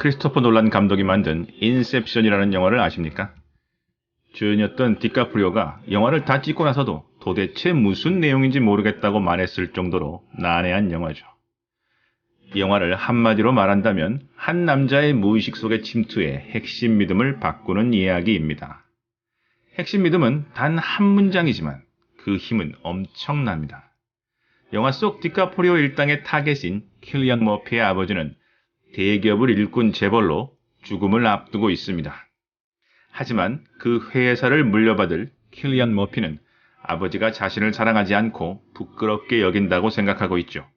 크리스토퍼 놀란 감독이 만든 인셉션이라는 영화를 아십니까? 주연이었던 디카프리오가 영화를 다 찍고 나서도 도대체 무슨 내용인지 모르겠다고 말했을 정도로 난해한 영화죠. 이 영화를 한마디로 말한다면 한 남자의 무의식 속에 침투해 핵심 믿음을 바꾸는 이야기입니다. 핵심 믿음은 단 한 문장이지만 그 힘은 엄청납니다. 영화 속 디카프리오 일당의 타겟인 킬리안 머피의 아버지는 대기업을 일군 재벌로 죽음을 앞두고 있습니다. 하지만 그 회사를 물려받을 킬리안 머피는 아버지가 자신을 사랑하지 않고 부끄럽게 여긴다고 생각하고 있죠.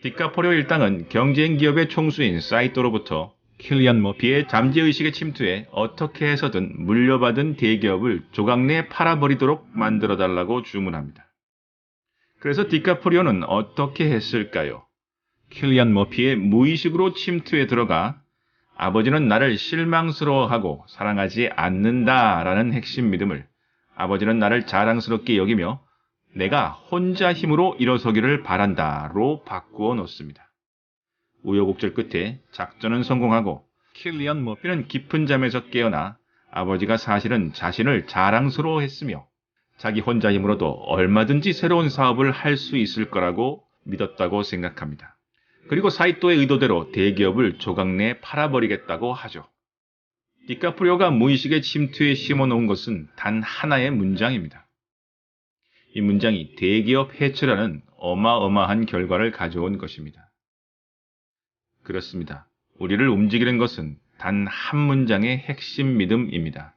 디카프리오 일당은 경쟁 기업의 총수인 사이토로부터 킬리안 머피의 잠재의식에 침투해 어떻게 해서든 물려받은 대기업을 조각내 팔아버리도록 만들어달라고 주문합니다. 그래서 디카프리오는 어떻게 했을까요? 킬리안 머피의 무의식으로 침투해 들어가 아버지는 나를 실망스러워하고 사랑하지 않는다라는 핵심 믿음을 아버지는 나를 자랑스럽게 여기며 내가 혼자 힘으로 일어서기를 바란다로 바꾸어 놓습니다. 우여곡절 끝에 작전은 성공하고 킬리안 머피는 깊은 잠에서 깨어나 아버지가 사실은 자신을 자랑스러워했으며 자기 혼자 힘으로도 얼마든지 새로운 사업을 할 수 있을 거라고 믿었다고 생각합니다. 그리고 사이토의 의도대로 대기업을 조각내 팔아버리겠다고 하죠. 디카프리오가 무의식의 침투에 심어놓은 것은 단 하나의 문장입니다. 이 문장이 대기업 해체라는 어마어마한 결과를 가져온 것입니다. 그렇습니다. 우리를 움직이는 것은 단 한 문장의 핵심 믿음입니다.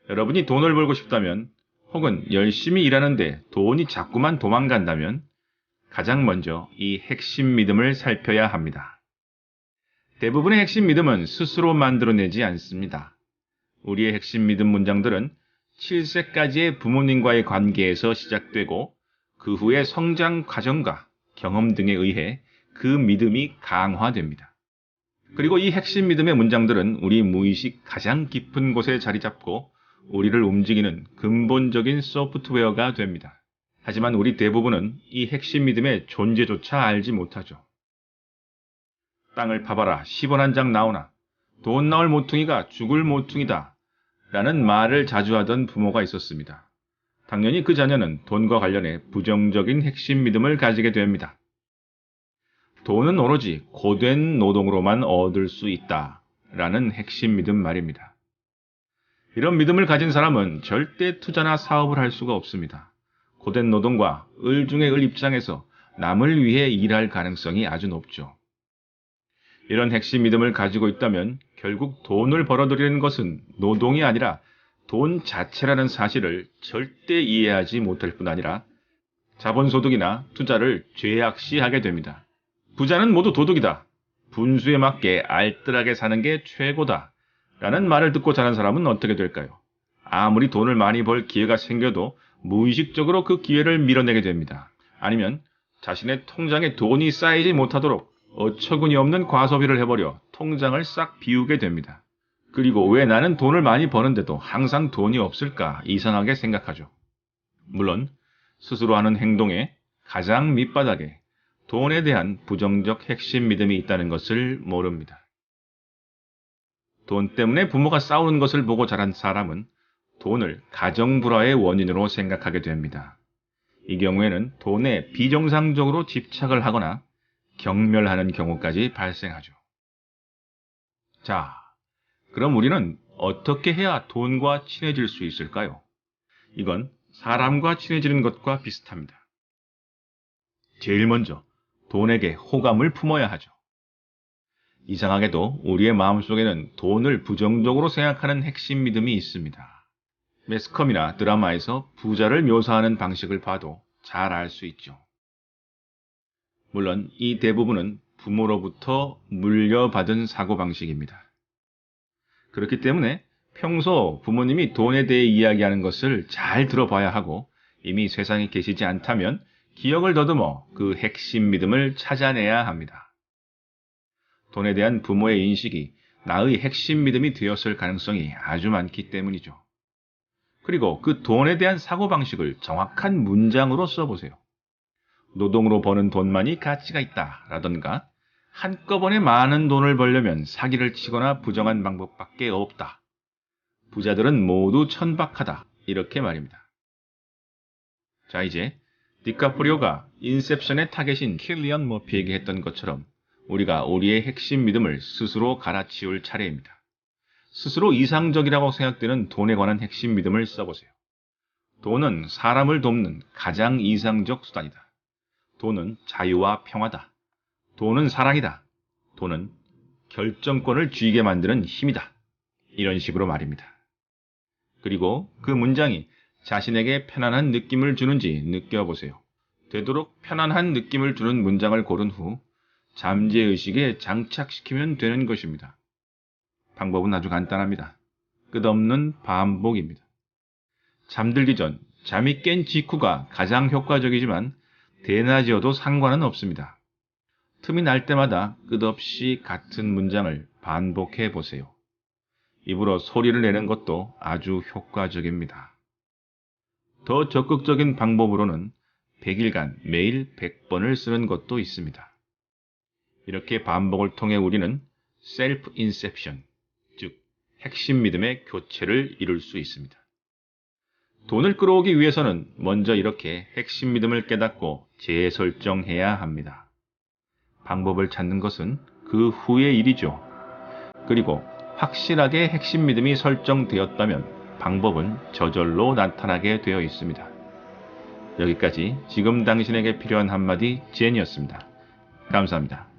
여러분이 돈을 벌고 싶다면 혹은 열심히 일하는데 돈이 자꾸만 도망간다면 가장 먼저 이 핵심 믿음을 살펴야 합니다. 대부분의 핵심 믿음은 스스로 만들어내지 않습니다. 우리의 핵심 믿음 문장들은 7세까지의 부모님과의 관계에서 시작되고 그 후의 성장 과정과 경험 등에 의해 그 믿음이 강화됩니다. 그리고 이 핵심 믿음의 문장들은 우리 무의식 가장 깊은 곳에 자리 잡고 우리를 움직이는 근본적인 소프트웨어가 됩니다. 하지만 우리 대부분은 이 핵심 믿음의 존재조차 알지 못하죠. 땅을 파봐라 10원 한 장 나오나 돈 나올 모퉁이가 죽을 모퉁이다 라는 말을 자주 하던 부모가 있었습니다. 당연히 그 자녀는 돈과 관련해 부정적인 핵심 믿음을 가지게 됩니다. 돈은 오로지 고된 노동으로만 얻을 수 있다 라는 핵심 믿음 말입니다. 이런 믿음을 가진 사람은 절대 투자나 사업을 할 수가 없습니다. 고된 노동과 을 중의 을 입장에서 남을 위해 일할 가능성이 아주 높죠. 이런 핵심 믿음을 가지고 있다면 결국 돈을 벌어들이는 것은 노동이 아니라 돈 자체라는 사실을 절대 이해하지 못할 뿐 아니라 자본소득이나 투자를 죄악시하게 됩니다. 부자는 모두 도둑이다. 분수에 맞게 알뜰하게 사는 게 최고다. 라는 말을 듣고 자란 사람은 어떻게 될까요? 아무리 돈을 많이 벌 기회가 생겨도 무의식적으로 그 기회를 밀어내게 됩니다. 아니면 자신의 통장에 돈이 쌓이지 못하도록 어처구니 없는 과소비를 해버려 통장을 싹 비우게 됩니다. 그리고 왜 나는 돈을 많이 버는데도 항상 돈이 없을까 이상하게 생각하죠. 물론 스스로 하는 행동에 가장 밑바닥에 돈에 대한 부정적 핵심 믿음이 있다는 것을 모릅니다. 돈 때문에 부모가 싸우는 것을 보고 자란 사람은 돈을 가정불화의 원인으로 생각하게 됩니다. 이 경우에는 돈에 비정상적으로 집착을 하거나 경멸하는 경우까지 발생하죠. 자, 그럼 우리는 어떻게 해야 돈과 친해질 수 있을까요? 이건 사람과 친해지는 것과 비슷합니다. 제일 먼저 돈에게 호감을 품어야 하죠. 이상하게도 우리의 마음속에는 돈을 부정적으로 생각하는 핵심 믿음이 있습니다. 매스컴이나 드라마에서 부자를 묘사하는 방식을 봐도 잘 알 수 있죠. 물론 이 대부분은 부모로부터 물려받은 사고방식입니다. 그렇기 때문에 평소 부모님이 돈에 대해 이야기하는 것을 잘 들어봐야 하고 이미 세상에 계시지 않다면 기억을 더듬어 그 핵심 믿음을 찾아내야 합니다. 돈에 대한 부모의 인식이 나의 핵심 믿음이 되었을 가능성이 아주 많기 때문이죠. 그리고 그 돈에 대한 사고방식을 정확한 문장으로 써보세요. 노동으로 버는 돈만이 가치가 있다 라던가 한꺼번에 많은 돈을 벌려면 사기를 치거나 부정한 방법밖에 없다. 부자들은 모두 천박하다. 이렇게 말입니다. 자, 이제 디카프리오가 인셉션의 타겟인 킬리언 머피에게 했던 것처럼 우리가 우리의 핵심 믿음을 스스로 갈아치울 차례입니다. 스스로 이상적이라고 생각되는 돈에 관한 핵심 믿음을 써보세요. 돈은 사람을 돕는 가장 이상적 수단이다. 돈은 자유와 평화다. 돈은 사랑이다. 돈은 결정권을 쥐게 만드는 힘이다. 이런 식으로 말입니다. 그리고 그 문장이 자신에게 편안한 느낌을 주는지 느껴보세요. 되도록 편안한 느낌을 주는 문장을 고른 후 잠재의식에 장착시키면 되는 것입니다. 방법은 아주 간단합니다. 끝없는 반복입니다. 잠들기 전, 잠이 깬 직후가 가장 효과적이지만 대낮이어도 상관은 없습니다. 틈이 날 때마다 끝없이 같은 문장을 반복해 보세요. 입으로 소리를 내는 것도 아주 효과적입니다. 더 적극적인 방법으로는 100일간 매일 100번을 쓰는 것도 있습니다. 이렇게 반복을 통해 우리는 셀프 인셉션, 즉 핵심 믿음의 교체를 이룰 수 있습니다. 돈을 끌어오기 위해서는 먼저 이렇게 핵심 믿음을 깨닫고 재설정해야 합니다. 방법을 찾는 것은 그 후의 일이죠. 그리고 확실하게 핵심 믿음이 설정되었다면 방법은 저절로 나타나게 되어 있습니다. 여기까지 지금 당신에게 필요한 한마디 제니였습니다. 감사합니다.